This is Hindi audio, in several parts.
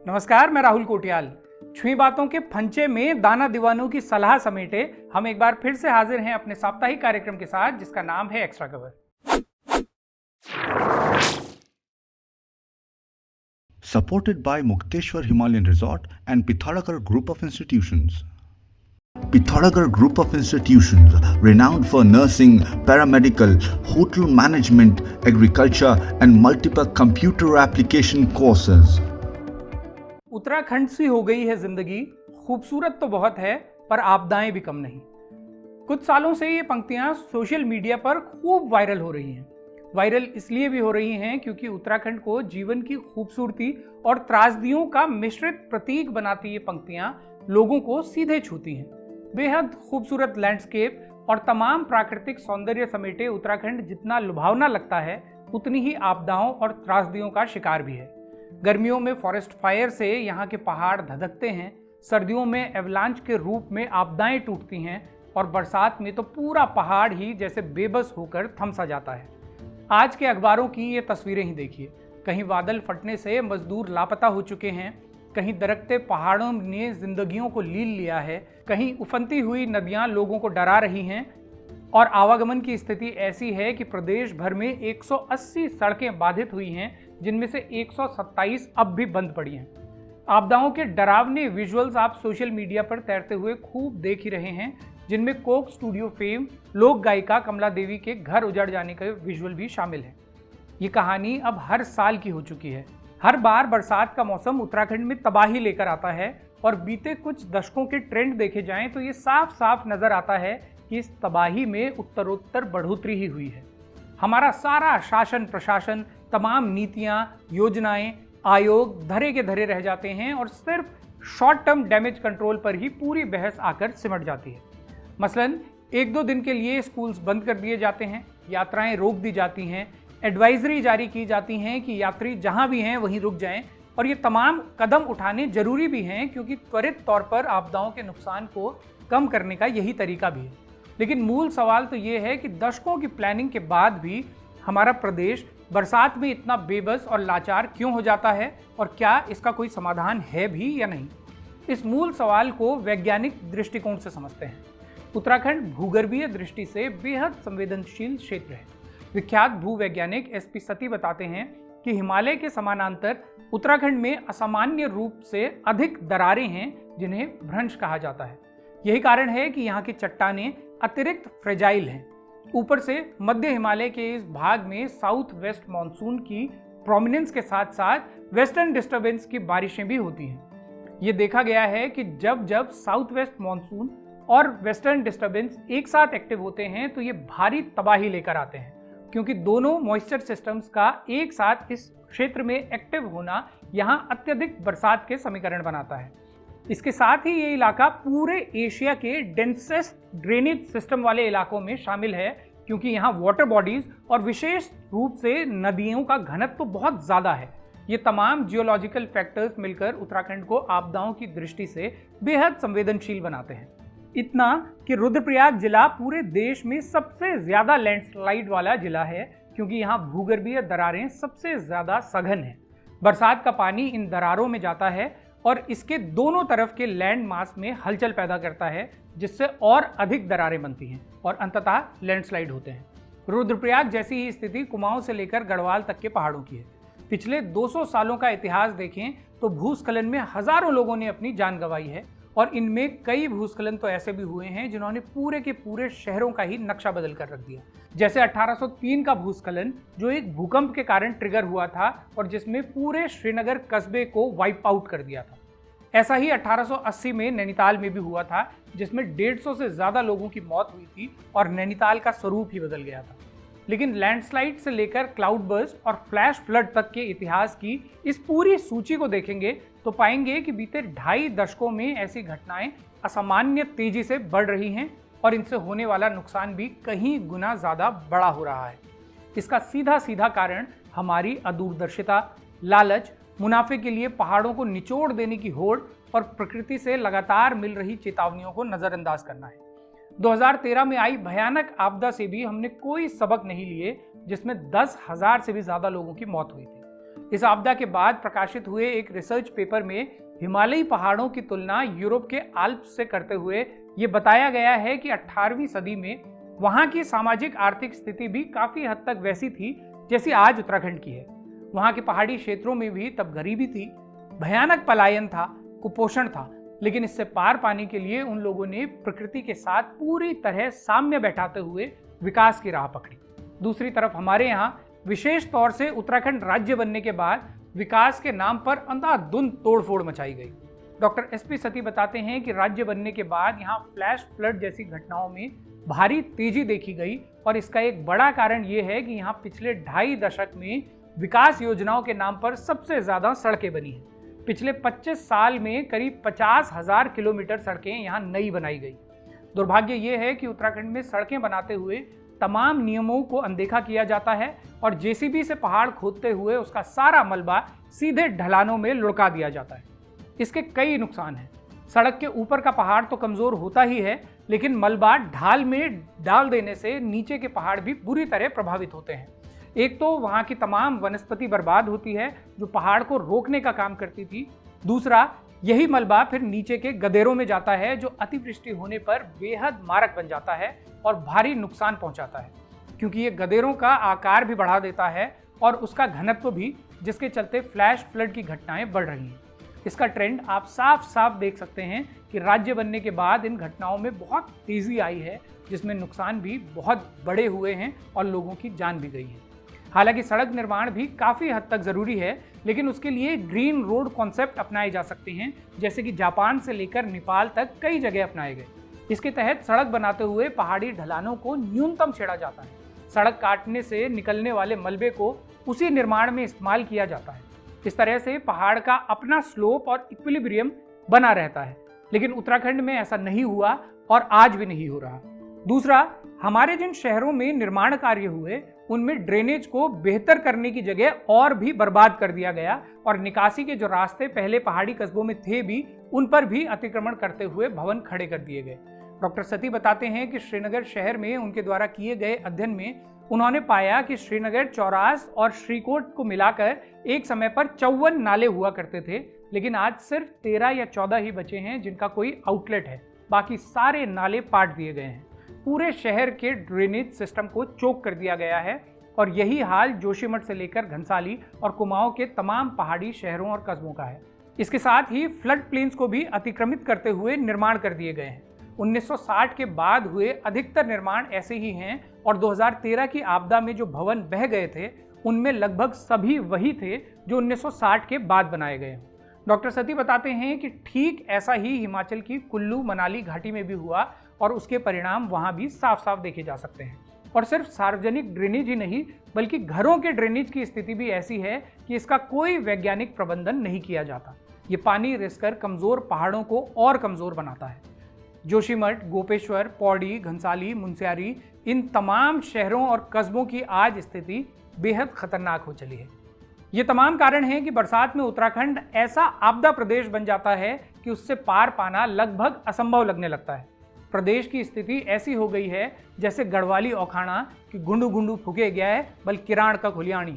नमस्कार, मैं राहुल कोटियाल। छुई बातों के फंचे में दाना दीवानों की सलाह समेटे हम एक बार फिर से हाजिर हैं अपने साप्ताहिक कार्यक्रम के साथ, जिसका नाम है extra cover. Supported by Mukteshwar Himalayan Resort and Pithoragarh Group of Institutions. Pithoragarh Group of Institutions, renowned for nursing, paramedical, hotel management, agriculture and multiple computer application courses. Uttarakhand सी हो गई है जिंदगी, खूबसूरत तो बहुत है पर आपदाएं भी कम नहीं। कुछ सालों से ये पंक्तियां सोशल मीडिया पर खूब वायरल हो रही हैं। वायरल इसलिए भी हो रही हैं क्योंकि उत्तराखंड को जीवन की खूबसूरती और त्रासदियों का मिश्रित प्रतीक बनाती ये पंक्तियां लोगों को सीधे छूती हैं। बेहद खूबसूरत लैंडस्केप और तमाम प्राकृतिक सौंदर्य समेटे उत्तराखंड जितना लुभावना लगता है, उतनी ही आपदाओं और त्रासदियों का शिकार भी है। गर्मियों में फॉरेस्ट फायर से यहाँ के पहाड़ धधकते हैं, सर्दियों में एवलांच के रूप में आपदाएं टूटती हैं और बरसात में तो पूरा पहाड़ ही जैसे बेबस होकर थम सा जाता है। आज के अखबारों की ये तस्वीरें ही देखिए। कहीं बादल फटने से मजदूर लापता हो चुके हैं, कहीं दरकते पहाड़ों ने जिंदगियों को लील लिया है, कहीं उफनती हुई नदियां लोगों को डरा रही हैं और आवागमन की स्थिति ऐसी है कि प्रदेश भर में 180 सड़कें बाधित हुई हैं, जिनमें से 127 अब भी बंद पड़ी हैं। आपदाओं के डरावने विजुअल्स आप सोशल मीडिया पर तैरते हुए खूब देख ही रहे हैं, जिनमें कोक स्टूडियो फेम लोक गायिका कमला देवी के घर उजड़ जाने का विजुअल भी शामिल है। ये कहानी अब हर साल की हो चुकी है। हर बार बरसात का मौसम उत्तराखंड में तबाही लेकर आता है और बीते कुछ दशकों के ट्रेंड देखे जाएं तो ये साफ साफ नजर आता है कि इस तबाही में उत्तरोत्तर बढ़ोतरी ही हुई है। हमारा सारा शासन प्रशासन, तमाम नीतियां, योजनाएं, आयोग धरे के धरे रह जाते हैं और सिर्फ शॉर्ट टर्म डैमेज कंट्रोल पर ही पूरी बहस आकर सिमट जाती है। मसलन 1-2 दिन के लिए स्कूल्स बंद कर दिए जाते हैं, यात्राएं रोक दी जाती हैं, एडवाइजरी जारी की जाती हैं कि यात्री जहां भी हैं वहीं रुक जाएं, और ये तमाम कदम उठाने जरूरी भी हैं क्योंकि त्वरित तौर पर आपदाओं के नुकसान को कम करने का यही तरीका भी है। लेकिन मूल सवाल तो ये है कि दशकों की प्लानिंग के बाद भी हमारा प्रदेश बरसात में इतना बेबस और लाचार क्यों हो जाता है, और क्या इसका कोई समाधान है भी या नहीं। इस मूल सवाल को वैज्ञानिक दृष्टिकोण से समझते हैं। उत्तराखंड भूगर्भीय दृष्टि से बेहद संवेदनशील क्षेत्र है। विख्यात भूवैज्ञानिक SP सती बताते हैं कि हिमालय के समानांतर उत्तराखंड में असामान्य रूप से अधिक दरारें हैं, जिन्हें भ्रंश कहा जाता है। यही कारण है कि यहाँ की चट्टानें अतिरिक्त फ्रेजाइल हैं। ऊपर से मध्य हिमालय के इस भाग में साउथ वेस्ट मानसून की प्रोमिनेंस के साथ साथ वेस्टर्न डिस्टर्बेंस की बारिशें भी होती हैं। ये देखा गया है कि जब जब साउथ वेस्ट मानसून और वेस्टर्न डिस्टर्बेंस एक साथ एक्टिव होते हैं तो ये भारी तबाही लेकर आते हैं, क्योंकि दोनों मॉइस्चर सिस्टम्स का एक साथ इस क्षेत्र में एक्टिव होना यहाँ अत्यधिक बरसात के समीकरण बनाता है। इसके साथ ही ये इलाका पूरे एशिया के डेंसेस्ट ड्रेनेज सिस्टम वाले इलाकों में शामिल है, क्योंकि यहाँ वाटर बॉडीज और विशेष रूप से नदियों का घनत्व तो बहुत ज़्यादा है। ये तमाम जियोलॉजिकल फैक्टर्स मिलकर उत्तराखंड को आपदाओं की दृष्टि से बेहद संवेदनशील बनाते हैं। इतना कि रुद्रप्रयाग जिला पूरे देश में सबसे ज़्यादा लैंडस्लाइड वाला जिला है, क्योंकि यहाँ भूगर्भीय दरारें सबसे ज़्यादा सघन हैं। बरसात का पानी इन दरारों में जाता है और इसके दोनों तरफ के लैंड मास में हलचल पैदा करता है, जिससे और अधिक दरारें बनती हैं और अंततः लैंडस्लाइड होते हैं। रुद्रप्रयाग जैसी ही स्थिति कुमाऊं से लेकर गढ़वाल तक के पहाड़ों की है। पिछले 200 सालों का इतिहास देखें तो भूस्खलन में हजारों लोगों ने अपनी जान गंवाई है, और इनमें कई भूस्खलन तो ऐसे भी हुए हैं जिन्होंने पूरे के पूरे शहरों का ही नक्शा बदल कर रख दिया। जैसे 1803 का भूस्खलन, जो एक भूकंप के कारण ट्रिगर हुआ था और जिसमें पूरे श्रीनगर कस्बे को वाइप आउट कर दिया था। ऐसा ही 1880 में नैनीताल में भी हुआ था, जिसमें 150 से ज़्यादा लोगों की मौत हुई थी और नैनीताल का स्वरूप ही बदल गया था। लेकिन लैंडस्लाइड से लेकर क्लाउड बर्स्ट और फ्लैश फ्लड तक के इतिहास की इस पूरी सूची को देखेंगे तो पाएंगे कि बीते 2.5 दशकों में ऐसी घटनाएं असामान्य तेजी से बढ़ रही हैं और इनसे होने वाला नुकसान भी कहीं गुना ज़्यादा बड़ा हो रहा है। इसका सीधा सीधा कारण हमारी अदूरदर्शिता, लालच, मुनाफे के लिए पहाड़ों को निचोड़ देने की होड़ और प्रकृति से लगातार मिल रही चेतावनियों को नज़रअंदाज करना है। 2013 में आई भयानक आपदा से भी हमने कोई सबक नहीं लिए, जिसमें 10,000 से भी ज़्यादा लोगों की मौत हुई थी। इस आपदा के बाद प्रकाशित हुए एक रिसर्च पेपर में हिमालयी पहाड़ों की तुलना यूरोप के आल्प्स से करते हुए ये बताया गया है कि 18वीं सदी में वहां की सामाजिक आर्थिक स्थिति भी काफी हद तक वैसी थी जैसी आज उत्तराखंड की है। वहां के पहाड़ी क्षेत्रों में भी तब गरीबी थी, भयानक पलायन था, कुपोषण था, लेकिन इससे पार पाने के लिए उन लोगों ने प्रकृति के साथ पूरी तरह साम्य बैठाते हुए विकास की राह पकड़ी। दूसरी तरफ हमारे यहाँ विशेष तौर से उत्तराखंड राज्य बनने के बाद विकास के नाम पर अंधाधुंध तोड़फोड़ मचाई गई। डॉक्टर एसपी सती बताते हैं कि राज्य बनने के बाद यहाँ फ्लैश फ्लड जैसी घटनाओं में भारी तेजी देखी गई और इसका एक बड़ा कारण ये है कि यहाँ पिछले 2.5 दशक में विकास योजनाओं के नाम पर सबसे ज्यादा सड़कें बनी हैं। पिछले 25 साल में करीब 50,000 किलोमीटर सड़कें यहाँ नई बनाई गई। दुर्भाग्य ये है कि उत्तराखंड में सड़कें बनाते हुए तमाम नियमों को अनदेखा किया जाता है और जेसीबी से पहाड़ खोदते हुए उसका सारा मलबा सीधे ढलानों में लुढ़का दिया जाता है। इसके कई नुकसान हैं। सड़क के ऊपर का पहाड़ तो कमजोर होता ही है, लेकिन मलबा ढाल में डाल देने से नीचे के पहाड़ भी बुरी तरह प्रभावित होते हैं। एक तो वहाँ की तमाम वनस्पति बर्बाद होती है जो पहाड़ को रोकने का काम करती थी। दूसरा, यही मलबा फिर नीचे के गदेरों में जाता है जो अतिवृष्टि होने पर बेहद मारक बन जाता है और भारी नुकसान पहुंचाता है, क्योंकि ये गदेरों का आकार भी बढ़ा देता है और उसका घनत्व भी, जिसके चलते फ्लैश फ्लड की घटनाएं बढ़ रही हैं। इसका ट्रेंड आप साफ साफ देख सकते हैं कि राज्य बनने के बाद इन घटनाओं में बहुत तेजी आई है, जिसमें नुकसान भी बहुत बड़े हुए हैं और लोगों की जान भी गई है। हालांकि सड़क निर्माण भी काफ़ी हद तक ज़रूरी है, लेकिन उसके लिए ग्रीन रोड कॉन्सेप्ट अपनाए जा सकते हैं, जैसे कि जापान से लेकर नेपाल तक कई जगह अपनाए गए। इसके तहत सड़क बनाते हुए पहाड़ी ढलानों को न्यूनतम छेड़ा जाता है। सड़क काटने से निकलने वाले मलबे को उसी निर्माण में इस्तेमाल किया जाता है। इस तरह से पहाड़ का अपना स्लोप और इक्विलिब्रियम बना रहता है, लेकिन उत्तराखंड में ऐसा नहीं हुआ और आज भी नहीं हो रहा। दूसरा, हमारे जिन शहरों में निर्माण कार्य हुए उनमें ड्रेनेज को बेहतर करने की जगह और भी बर्बाद कर दिया गया और निकासी के जो रास्ते पहले पहाड़ी कस्बों में थे भी, उन पर भी अतिक्रमण करते हुए भवन खड़े कर दिए गए। डॉक्टर सती बताते हैं कि श्रीनगर शहर में उनके द्वारा किए गए अध्ययन में उन्होंने पाया कि श्रीनगर, चौरास और श्रीकोट को मिलाकर एक समय पर 54 नाले हुआ करते थे, लेकिन आज सिर्फ 13 या 14 ही बचे हैं जिनका कोई आउटलेट है। बाकी सारे नाले पाट दिए गए हैं। पूरे शहर के ड्रेनेज सिस्टम को चोक कर दिया गया है और यही हाल जोशीमठ से लेकर घनसाली और कुमाऊं के तमाम पहाड़ी शहरों और कस्बों का है। इसके साथ ही फ्लड प्लेन्स को भी अतिक्रमित करते हुए निर्माण कर दिए गए हैं। 1960 के बाद हुए अधिकतर निर्माण ऐसे ही हैं और 2013 की आपदा में जो भवन बह गए थे उनमें लगभग सभी वही थे जो 1960 के बाद बनाए गए। डॉक्टर सती बताते हैं कि ठीक ऐसा ही हिमाचल की कुल्लू मनाली घाटी में भी हुआ और उसके परिणाम वहां भी साफ साफ देखे जा सकते हैं। और सिर्फ सार्वजनिक ड्रेनेज ही नहीं, बल्कि घरों के ड्रेनेज की स्थिति भी ऐसी है कि इसका कोई वैज्ञानिक प्रबंधन नहीं किया जाता। ये पानी रिसकर कमजोर पहाड़ों को और कमजोर बनाता है। जोशीमठ, गोपेश्वर, पौड़ी, घनसाली, मुनस्यारी, इन तमाम शहरों और कस्बों की आज स्थिति बेहद खतरनाक हो चली है। ये तमाम कारण हैं कि बरसात में उत्तराखंड ऐसा आपदा प्रदेश बन जाता है कि उससे पार पाना लगभग असंभव लगने लगता है। प्रदेश की स्थिति ऐसी हो गई है जैसे गढ़वाली औखाना कि गुंडू गुंडू फूके गया है बल किराण का खुलियाणी।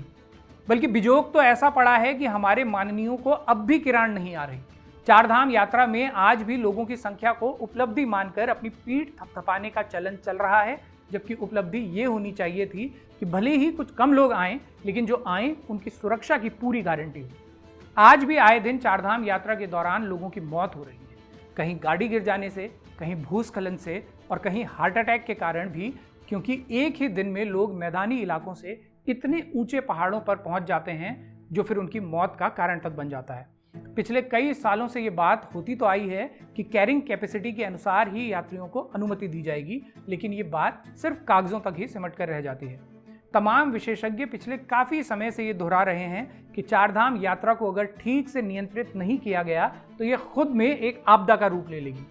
बल्कि बिजोग तो ऐसा पड़ा है कि हमारे माननीयों को अब भी किराण नहीं आ रही। चारधाम यात्रा में आज भी लोगों की संख्या को उपलब्धि मानकर अपनी पीठ थपथपाने का चलन चल रहा है, जबकि उपलब्धि ये होनी चाहिए थी कि भले ही कुछ कम लोग आएं, लेकिन जो आएं उनकी सुरक्षा की पूरी गारंटी हो। आज भी आए दिन चारधाम यात्रा के दौरान लोगों की मौत हो रही है, कहीं गाड़ी गिर जाने से, कहीं भूस्खलन से और कहीं हार्ट अटैक के कारण भी, क्योंकि एक ही दिन में लोग मैदानी इलाकों से इतने ऊंचे पहाड़ों पर पहुंच जाते हैं जो फिर उनकी मौत का कारण तक बन जाता है। पिछले कई सालों से ये बात होती तो आई है कि कैरिंग कैपेसिटी के अनुसार ही यात्रियों को अनुमति दी जाएगी, लेकिन ये बात सिर्फ कागजों तक ही सिमट कर रह जाती है। तमाम विशेषज्ञ पिछले काफ़ी समय से ये दोहरा रहे हैं कि चारधाम यात्रा को अगर ठीक से नियंत्रित नहीं किया गया तो ये खुद में एक आपदा का रूप ले लेगी।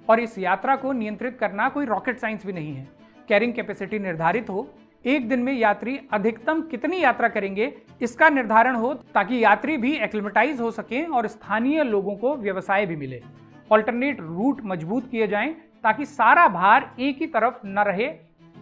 और इस यात्रा को नियंत्रित करना कोई रॉकेट साइंस भी नहीं है। कैरिंग कैपेसिटी निर्धारित हो, एक दिन में यात्री अधिकतम कितनी यात्रा करेंगे इसका निर्धारण हो, ताकि यात्री भी एक्लिमेटाइज हो सकें और स्थानीय लोगों को व्यवसाय भी मिले। ऑल्टरनेट रूट मजबूत किए जाएं ताकि सारा भार एक ही तरफ न रहे,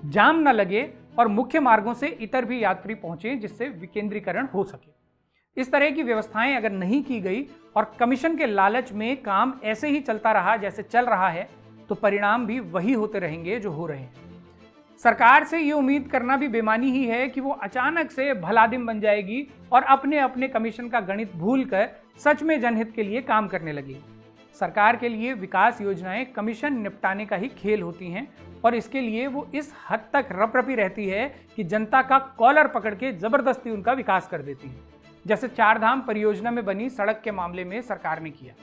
जाम न लगे और मुख्य मार्गों से इतर भी यात्री पहुंचे, जिससे विकेंद्रीकरण हो सके। इस तरह की व्यवस्थाएं अगर नहीं की गई और कमीशन के लालच में काम ऐसे ही चलता रहा जैसे चल रहा है, तो परिणाम भी वही होते रहेंगे जो हो रहे हैं। सरकार से ये उम्मीद करना भी बेमानी ही है कि वो अचानक से भलादिम बन जाएगी और अपने अपने कमीशन का गणित भूलकर सच में जनहित के लिए काम करने लगेगी। सरकार के लिए विकास योजनाएं कमीशन निपटाने का ही खेल होती हैं और इसके लिए वो इस हद तक रपरपी रहती है कि जनता का कॉलर पकड़ के जबरदस्ती उनका विकास कर देती है, जैसे चारधाम परियोजना में बनी सड़क के मामले में सरकार ने किया।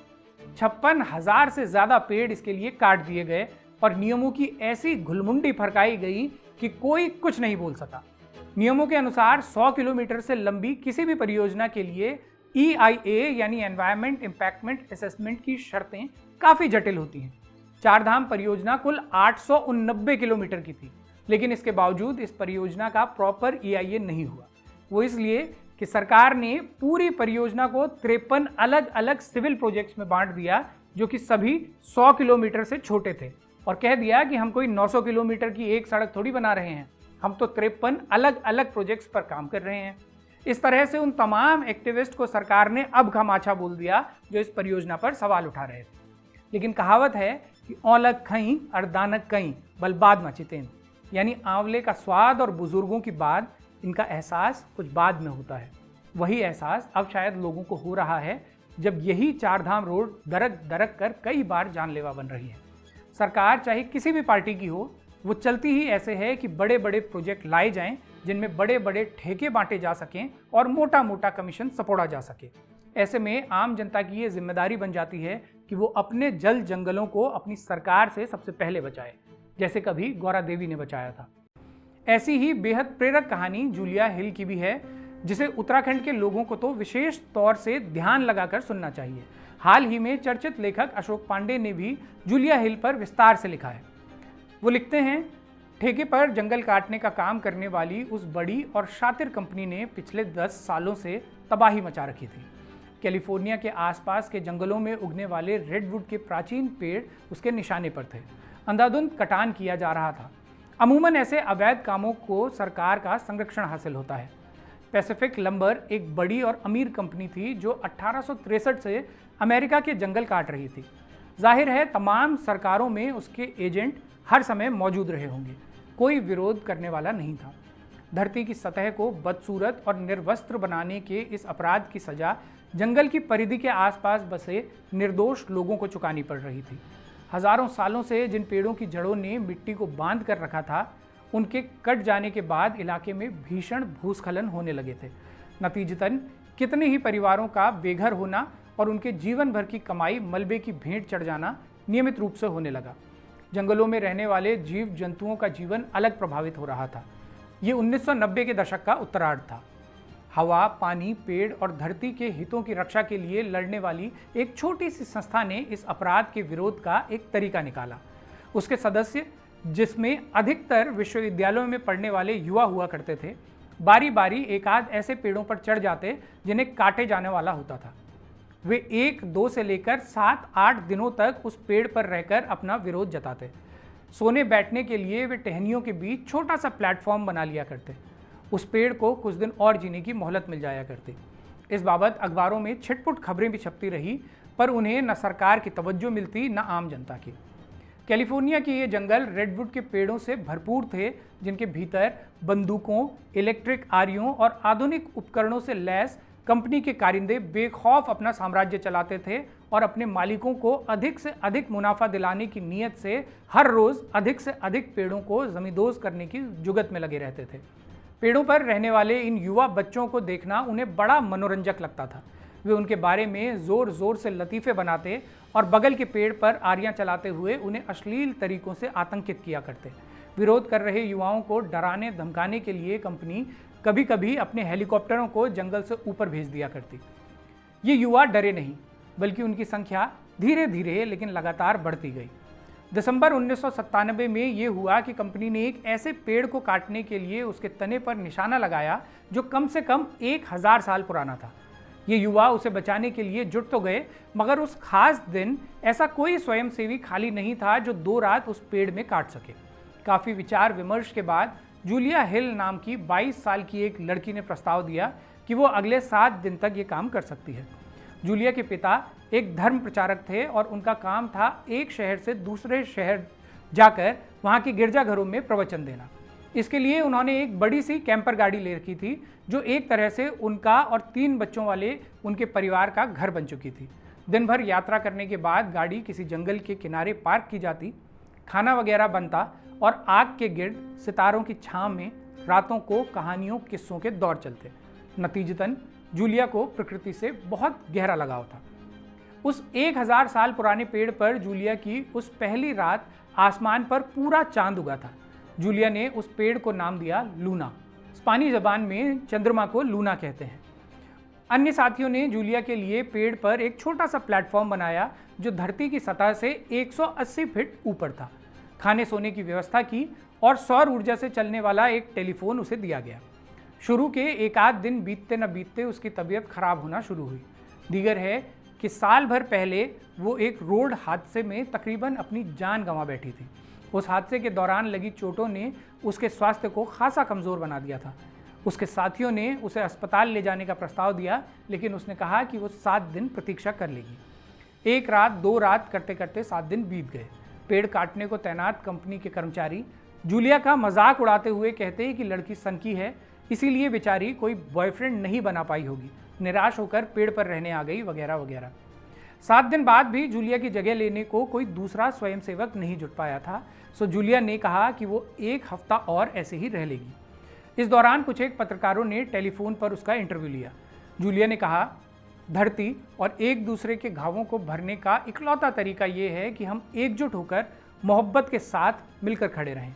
56,000 से ज्यादा पेड़ इसके लिए काट दिए गए और नियमों की ऐसी घुलमुंडी फरकाई गई कि कोई कुछ नहीं बोल सका। नियमों के अनुसार 100 किलोमीटर से लंबी किसी भी परियोजना के लिए EIA यानी एनवायरमेंट इम्पैक्टमेंट असेसमेंट की शर्तें काफी जटिल होती हैं। चारधाम परियोजना कुल 889 किलोमीटर की थी, लेकिन इसके बावजूद इस परियोजना का प्रॉपर EIA नहीं हुआ। वो इसलिए कि सरकार ने पूरी परियोजना को 53 अलग अलग सिविल प्रोजेक्ट्स में बांट दिया, जो कि सभी 100 किलोमीटर से छोटे थे, और कह दिया कि हम कोई 900 किलोमीटर की एक सड़क थोड़ी बना रहे हैं, हम तो 53 अलग अलग प्रोजेक्ट्स पर काम कर रहे हैं। इस तरह से उन तमाम एक्टिविस्ट को सरकार ने अब खमाचा बोल दिया जो इस परियोजना पर सवाल उठा रहे थे। लेकिन कहावत है कि औलक खई और दानक कई बल बाद मचितेन, यानी आंवले का स्वाद और बुजुर्गों की बात, इनका एहसास कुछ बाद में होता है। वही एहसास अब शायद लोगों को हो रहा है जब यही चारधाम रोड दरक दरक कर कई बार जानलेवा बन रही है। सरकार चाहे किसी भी पार्टी की हो, वो चलती ही ऐसे है कि बड़े बड़े प्रोजेक्ट लाए जाएं जिनमें बड़े बड़े ठेके बांटे जा सकें और मोटा मोटा कमीशन सपोड़ा जा सके। ऐसे में आम जनता की ये जिम्मेदारी बन जाती है कि वो अपने जल जंगलों को अपनी सरकार से सबसे पहले बचाए, जैसे कभी गौरा देवी ने बचाया था। ऐसी ही बेहद प्रेरक कहानी जूलिया हिल की भी है, जिसे उत्तराखंड के लोगों को तो विशेष तौर से ध्यान लगाकर सुनना चाहिए। हाल ही में चर्चित लेखक अशोक पांडे ने भी जूलिया हिल पर विस्तार से लिखा है। वो लिखते हैं, ठेके पर जंगल काटने का काम करने वाली उस बड़ी और शातिर कंपनी ने पिछले 10 सालों से तबाही मचा रखी थी। कैलिफोर्निया के आसपास के जंगलों में उगने वाले रेडवुड के प्राचीन पेड़ उसके निशाने पर थे। अंधाधुंध कटान किया जा रहा था। अमूमन ऐसे अवैध कामों को सरकार का संरक्षण हासिल होता है। पैसिफिक लंबर एक बड़ी और अमीर कंपनी थी जो 1863 से अमेरिका के जंगल काट रही थी। जाहिर है तमाम सरकारों में उसके एजेंट हर समय मौजूद रहे होंगे, कोई विरोध करने वाला नहीं था। धरती की सतह को बदसूरत और निर्वस्त्र बनाने के इस अपराध की सजा जंगल की परिधि के आसपास बसे निर्दोष लोगों को चुकानी पड़ रही थी। हजारों सालों से जिन पेड़ों की जड़ों ने मिट्टी को बांध कर रखा था, उनके कट जाने के बाद इलाके में भीषण भूस्खलन होने लगे थे। नतीजतन कितने ही परिवारों का बेघर होना और उनके जीवन भर की कमाई मलबे की भेंट चढ़ जाना नियमित रूप से होने लगा। जंगलों में रहने वाले जीव जंतुओं का जीवन अलग प्रभावित हो रहा था। ये 1990 के दशक का उत्तरार्ध था। हवा, पानी, पेड़ और धरती के हितों की रक्षा के लिए लड़ने वाली एक छोटी सी संस्था ने इस अपराध के विरोध का एक तरीका निकाला। उसके सदस्य, जिसमें अधिकतर विश्वविद्यालयों में पढ़ने वाले युवा हुआ करते थे, बारी बारी एक आध ऐसे पेड़ों पर चढ़ जाते जिन्हें काटे जाने वाला होता था। वे 1-2 से लेकर 7-8 दिनों तक उस पेड़ पर रहकर अपना विरोध जताते। सोने बैठने के लिए वे टहनियों के बीच छोटा सा प्लेटफॉर्म बना लिया करते। उस पेड़ को कुछ दिन और जीने की मोहलत मिल जाया करती। इस बाबत अखबारों में छिटपुट खबरें भी छपती रही, पर उन्हें न सरकार की तवज्जो मिलती न आम जनता की। कैलिफोर्निया के ये जंगल रेडवुड के पेड़ों से भरपूर थे, जिनके भीतर बंदूकों, इलेक्ट्रिक आरियों और आधुनिक उपकरणों से लैस कंपनी के कारिंदे बेखौफ अपना साम्राज्य चलाते थे और अपने मालिकों को अधिक से अधिक मुनाफा दिलाने की नीयत से हर रोज अधिक से अधिक पेड़ों को जमींदोज करने की जुगत में लगे रहते थे। पेड़ों पर रहने वाले इन युवा बच्चों को देखना उन्हें बड़ा मनोरंजक लगता था। वे उनके बारे में जोर जोर से लतीफ़े बनाते और बगल के पेड़ पर आरियां चलाते हुए उन्हें अश्लील तरीकों से आतंकित किया करते। विरोध कर रहे युवाओं को डराने धमकाने के लिए कंपनी कभी कभी अपने हेलीकॉप्टरों को जंगल से ऊपर भेज दिया करती। ये युवा डरे नहीं, बल्कि उनकी संख्या धीरे धीरे लेकिन लगातार बढ़ती गई। दिसंबर 1997 में ये हुआ कि कंपनी ने एक ऐसे पेड़ को काटने के लिए उसके तने पर निशाना लगाया जो कम से कम 1000 साल पुराना था। ये युवा उसे बचाने के लिए जुट तो गए, मगर उस खास दिन ऐसा कोई स्वयंसेवी खाली नहीं था जो 2 रात उस पेड़ में काट सके। काफ़ी विचार विमर्श के बाद जूलिया हिल नाम की 22 साल की एक लड़की ने प्रस्ताव दिया कि वो अगले 7 दिन तक ये काम कर सकती है। जूलिया के पिता एक धर्म प्रचारक थे और उनका काम था एक शहर से दूसरे शहर जाकर वहाँ के गिरजाघरों में प्रवचन देना। इसके लिए उन्होंने एक बड़ी सी कैंपर गाड़ी ले रखी थी जो एक तरह से उनका और 3 बच्चों वाले उनके परिवार का घर बन चुकी थी। दिन भर यात्रा करने के बाद गाड़ी किसी जंगल के किनारे पार्क की जाती, खाना वगैरह बनता और आग के गिर्द सितारों की छांव में रातों को कहानियों किस्सों के दौर चलते। नतीजतन जूलिया को प्रकृति से बहुत गहरा लगाव था। उस 1000 साल पुराने पेड़ पर जूलिया की उस पहली रात आसमान पर पूरा चांद उगा था। जूलिया ने उस पेड़ को नाम दिया लूना। स्पेनी ज़बान में चंद्रमा को लूना कहते हैं। अन्य साथियों ने जूलिया के लिए पेड़ पर एक छोटा सा प्लेटफॉर्म बनाया जो धरती की सतह से 180 फीट ऊपर था। खाने सोने की व्यवस्था की और सौर ऊर्जा से चलने वाला एक टेलीफोन उसे दिया गया। शुरू के एक आध दिन बीतते न बीतते उसकी तबीयत खराब होना शुरू हुई। दीगर है कि साल भर पहले वो एक रोड हादसे में तकरीबन अपनी जान गंवा बैठी थी। उस हादसे के दौरान लगी चोटों ने उसके स्वास्थ्य को खासा कमज़ोर बना दिया था। उसके साथियों ने उसे अस्पताल ले जाने का प्रस्ताव दिया, लेकिन उसने कहा कि वो 7 दिन प्रतीक्षा कर लेगी। 1 रात 2 रात करते करते 7 दिन बीत गए। पेड़ काटने को तैनात कंपनी के कर्मचारी जूलिया का मजाक उड़ाते हुए कहते हैं कि लड़की सनकी है, इसीलिए बेचारी कोई बॉयफ्रेंड नहीं बना पाई होगी, निराश होकर पेड़ पर रहने आ गई वगैरह वगैरह। 7 दिन बाद भी जूलिया की जगह लेने को कोई दूसरा स्वयंसेवक नहीं जुट पाया था, सो जूलिया ने कहा कि वो 1 हफ्ता और ऐसे ही रह लेगी। इस दौरान कुछ एक पत्रकारों ने टेलीफोन पर उसका इंटरव्यू लिया। जूलिया ने कहा, धरती और एक दूसरे के घावों को भरने का इकलौता तरीका ये है कि हम एकजुट होकर मोहब्बत के साथ मिलकर खड़े रहें।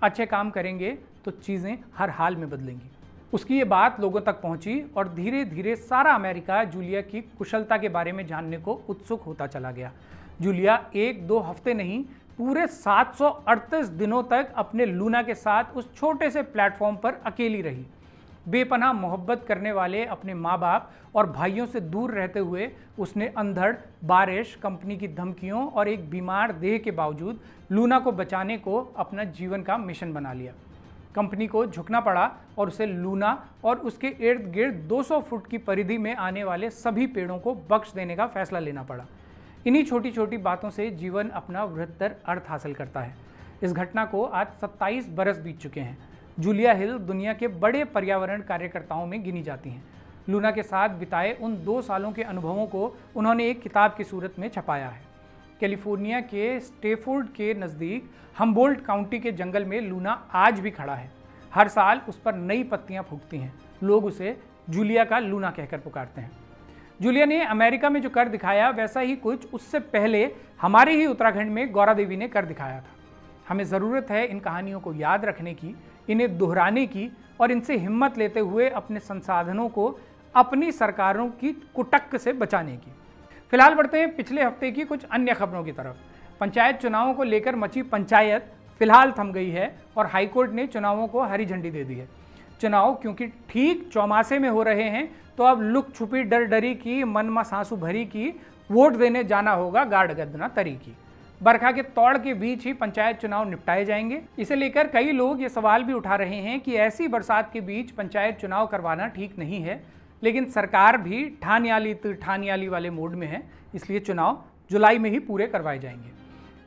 अच्छे काम करेंगे तो चीज़ें हर हाल में बदलेंगी। उसकी ये बात लोगों तक पहुंची और धीरे धीरे सारा अमेरिका जूलिया की कुशलता के बारे में जानने को उत्सुक होता चला गया। जूलिया 1-2 हफ्ते नहीं, पूरे 738 दिनों तक अपने लूना के साथ उस छोटे से प्लेटफॉर्म पर अकेली रही। बेपनाह मोहब्बत करने वाले अपने माँ बाप और भाइयों से दूर रहते हुए उसने अंधड़, बारिश, कंपनी की धमकियों और एक बीमार देह के बावजूद लूना को बचाने को अपना जीवन का मिशन बना लिया। कंपनी को झुकना पड़ा और उसे लूना और उसके इर्द गिर्द 200 फुट की परिधि में आने वाले सभी पेड़ों को बख्श देने का फैसला लेना पड़ा। इन्हीं छोटी छोटी बातों से जीवन अपना बृहत्तर अर्थ हासिल करता है। इस घटना को आज 27 बरस बीत चुके हैं। जूलिया हिल दुनिया के बड़े पर्यावरण कार्यकर्ताओं में गिनी जाती हैं। लूना के साथ बिताए उन 2 सालों के अनुभवों को उन्होंने एक किताब की सूरत में छपाया है। कैलिफोर्निया के स्टेफोर्ड के नज़दीक हम्बोल्ट काउंटी के जंगल में लूना आज भी खड़ा है। हर साल उस पर नई पत्तियां फूटती हैं। लोग उसे जूलिया का लूना कहकर पुकारते हैं। जूलिया ने अमेरिका में जो कर दिखाया, वैसा ही कुछ उससे पहले हमारे ही उत्तराखंड में गौरा देवी ने कर दिखाया था। हमें ज़रूरत है इन कहानियों को याद रखने की, इन्हें दोहराने की और इनसे हिम्मत लेते हुए अपने संसाधनों को अपनी सरकारों की कुटक्क से बचाने की। फिलहाल बढ़ते हैं पिछले हफ्ते की कुछ अन्य खबरों की तरफ। पंचायत चुनावों को लेकर मची पंचायत फिलहाल थम गई है और हाईकोर्ट ने चुनावों को हरी झंडी दे दी है। चुनाव क्योंकि ठीक चौमासे में हो रहे हैं, तो अब लुक छुपी डर डरी की, मन में सासू भरी की, वोट देने जाना होगा गाढ़ गदना तरी की। बरखा के तौड़ के बीच ही पंचायत चुनाव निपटाए जाएंगे। इसे लेकर कई लोग ये सवाल भी उठा रहे हैं कि ऐसी बरसात के बीच पंचायत चुनाव करवाना ठीक नहीं है, लेकिन सरकार भी ठानियाली वाले मोड में है, इसलिए चुनाव जुलाई में ही पूरे करवाए जाएंगे।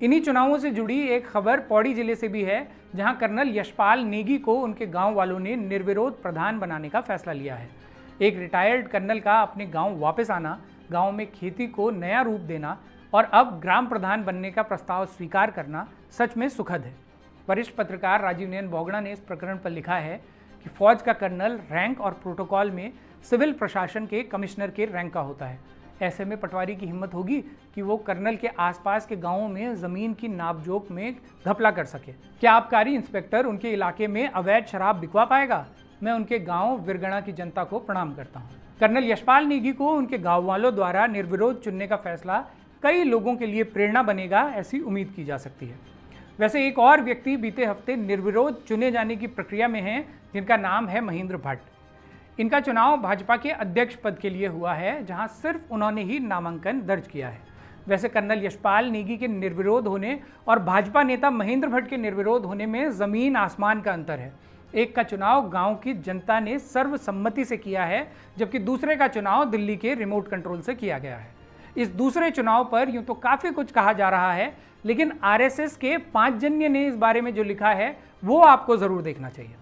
इन्हीं चुनावों से जुड़ी एक खबर पौड़ी जिले से भी है, जहां कर्नल यशपाल नेगी को उनके गांव वालों ने निर्विरोध प्रधान बनाने का फैसला लिया है। एक रिटायर्ड कर्नल का अपने गांव वापस आना, गांव में खेती को नया रूप देना और अब ग्राम प्रधान बनने का प्रस्ताव स्वीकार करना सच में सुखद है। वरिष्ठ पत्रकार राजीव नयन बोगड़ा ने इस प्रकरण पर लिखा है कि फौज का कर्नल रैंक और प्रोटोकॉल में सिविल प्रशासन के कमिश्नर के रैंक का होता है। ऐसे में पटवारी की हिम्मत होगी कि वो कर्नल के आसपास के गांवों में ज़मीन की नापजोक में घपला कर सके? क्या आबकारी इंस्पेक्टर उनके इलाके में अवैध शराब बिकवा पाएगा? मैं उनके गांव विरगणा की जनता को प्रणाम करता हूं। कर्नल यशपाल नेगी को उनके गाँव वालों द्वारा निर्विरोध चुनने का फैसला कई लोगों के लिए प्रेरणा बनेगा, ऐसी उम्मीद की जा सकती है। वैसे एक और व्यक्ति बीते हफ्ते निर्विरोध चुने जाने की प्रक्रिया में हैं, जिनका नाम है महेंद्र भट्ट। इनका चुनाव भाजपा के अध्यक्ष पद के लिए हुआ है, जहां सिर्फ उन्होंने ही नामांकन दर्ज किया है। वैसे कर्नल यशपाल नेगी के निर्विरोध होने और भाजपा नेता महेंद्र भट्ट के निर्विरोध होने में ज़मीन आसमान का अंतर है। एक का चुनाव गांव की जनता ने सर्वसम्मति से किया है, जबकि दूसरे का चुनाव दिल्ली के रिमोट कंट्रोल से किया गया है। इस दूसरे चुनाव पर यूं तो काफ़ी कुछ कहा जा रहा है, लेकिन आरएसएस के पांचजन्य ने इस बारे में जो लिखा है वो आपको ज़रूर देखना चाहिए।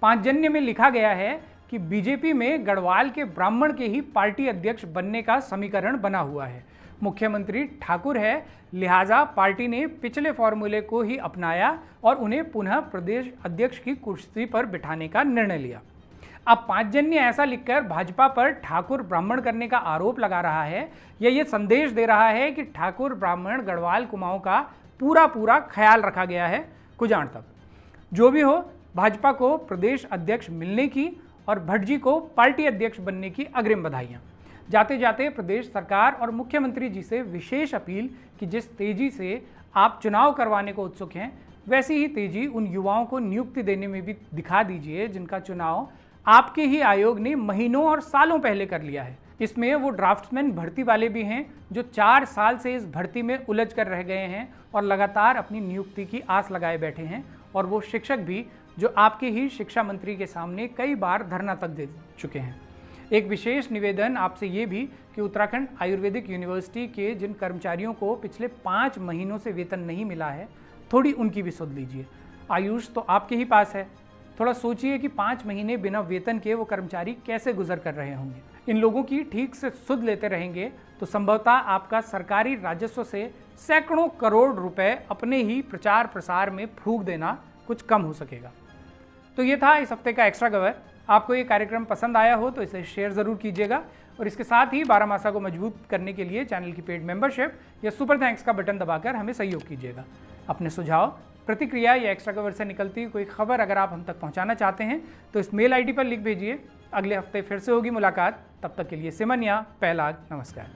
पांचजन्य में लिखा गया है कि बीजेपी में गढ़वाल के ब्राह्मण के ही पार्टी अध्यक्ष बनने का समीकरण बना हुआ है। मुख्यमंत्री ठाकुर है, लिहाजा पार्टी ने पिछले फॉर्मूले को ही अपनाया और उन्हें पुनः प्रदेश अध्यक्ष की कुर्सी पर बिठाने का निर्णय लिया। अब पांचजन्य ऐसा लिखकर भाजपा पर ठाकुर ब्राह्मण करने का आरोप लगा रहा है या ये संदेश दे रहा है कि ठाकुर ब्राह्मण गढ़वाल कुमाऊं का पूरा ख्याल रखा गया है कुजाण तक। जो भी हो, भाजपा को प्रदेश अध्यक्ष मिलने की और भटजी को पार्टी अध्यक्ष बनने की अग्रिम बधाइयाँ। जाते जाते प्रदेश सरकार और मुख्यमंत्री जी से विशेष अपील कि जिस तेजी से आप चुनाव करवाने को उत्सुक हैं, वैसी ही तेजी उन युवाओं को नियुक्ति देने में भी दिखा दीजिए जिनका चुनाव आपके ही आयोग ने महीनों और सालों पहले कर लिया है। इसमें वो ड्राफ्ट्समैन भर्ती वाले भी हैं जो 4 साल से इस भर्ती में उलझ कर रह गए हैं और लगातार अपनी नियुक्ति की आस लगाए बैठे हैं, और वो शिक्षक भी जो आपके ही शिक्षा मंत्री के सामने कई बार धरना तक दे चुके हैं। एक विशेष निवेदन आपसे ये भी कि उत्तराखंड आयुर्वेदिक यूनिवर्सिटी के जिन कर्मचारियों को पिछले 5 महीनों से वेतन नहीं मिला है, थोड़ी उनकी भी सुध लीजिए। आयुष तो आपके ही पास है, थोड़ा सोचिए कि 5 महीने बिना वेतन के वो कर्मचारी कैसे गुजर कर रहे होंगे। इन लोगों की ठीक से सुध लेते रहेंगे तो संभवतः आपका सरकारी राजस्व से सैकड़ों करोड़ रुपए अपने ही प्रचार प्रसार में फूंक देना कुछ कम हो सकेगा। तो ये था इस हफ्ते का एक्स्ट्रा कवर। आपको ये कार्यक्रम पसंद आया हो तो इसे शेयर ज़रूर कीजिएगा, और इसके साथ ही बारामासा को मजबूत करने के लिए चैनल की पेड मेंबरशिप या सुपर थैंक्स का बटन दबाकर हमें सहयोग कीजिएगा। अपने सुझाव, प्रतिक्रिया या एक्स्ट्रा कवर से निकलती कोई खबर अगर आप हम तक पहुंचाना चाहते हैं तो इस मेल आईडी पर लिख भेजिए। अगले हफ्ते फिर से होगी मुलाकात, तब तक के लिए सिमन या पहलाग, नमस्कार।